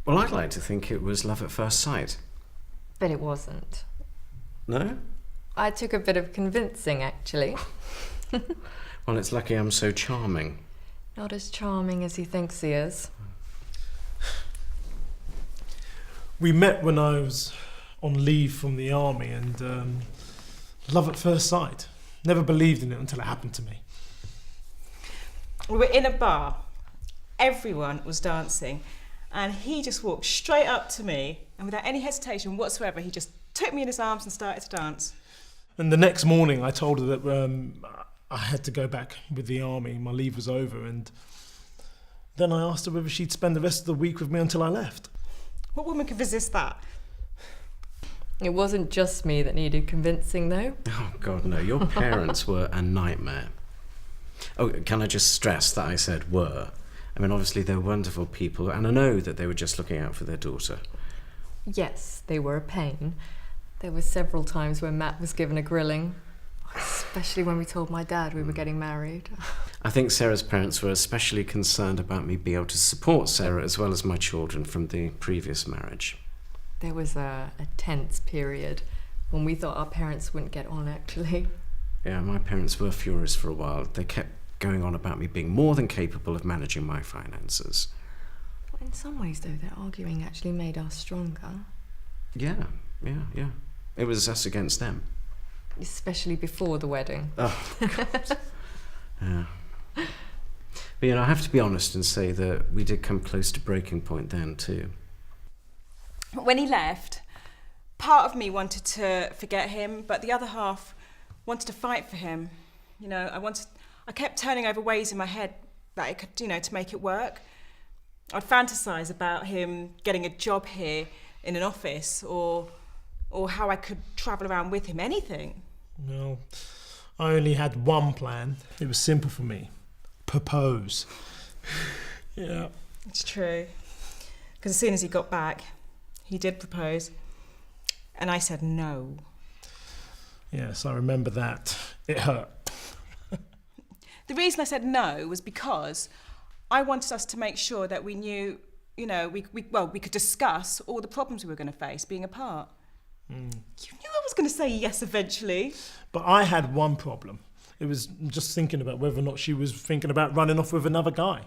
Well, I'd like to think it was love at first sight. But it wasn't. No? I took a bit of convincing, actually. Well, it's lucky I'm so charming. Not as charming as he thinks he is. We met when I was on leave from the army, and love at first sight. Never believed in it until it happened to me. We were in a bar. Everyone was dancing. And he just walked straight up to me, and without any hesitation whatsoever, he just took me in his arms and started to dance. And the next morning I told her that I had to go back with the army. My leave was over, and then I asked her whether she'd spend the rest of the week with me until I left. What woman could resist that? It wasn't just me that needed convincing, though. Oh, God, no. Your parents were a nightmare. Oh, can I just stress that I said were? I mean, obviously they're wonderful people, and I know that they were just looking out for their daughter. Yes, they were a pain. There were several times when Matt was given a grilling, especially when we told my dad we were getting married. I think Sarah's parents were especially concerned about me being able to support Sarah as well as my children from the previous marriage. There was a tense period when we thought our parents wouldn't get on, actually. Yeah, my parents were furious for a while. They kept going on about me being more than capable of managing my finances. In some ways, though, their arguing actually made us stronger. Yeah. It was us against them. Especially before the wedding. Oh, God. Yeah. But, I have to be honest and say that we did come close to breaking point then, too. When he left, part of me wanted to forget him, but the other half wanted to fight for him. I kept turning over ways in my head that it could, to make it work. I'd fantasize about him getting a job here in an office, or how I could travel around with him, anything. Well, I only had one plan. It was simple for me. Propose. Yeah. It's true. Because as soon as he got back, he did propose. And I said no. Yes, I remember that. It hurt. The reason I said no was because I wanted us to make sure that we knew, we could discuss all the problems we were going to face being apart. You knew I was going to say yes eventually. But I had one problem. It was just thinking about whether or not she was thinking about running off with another guy.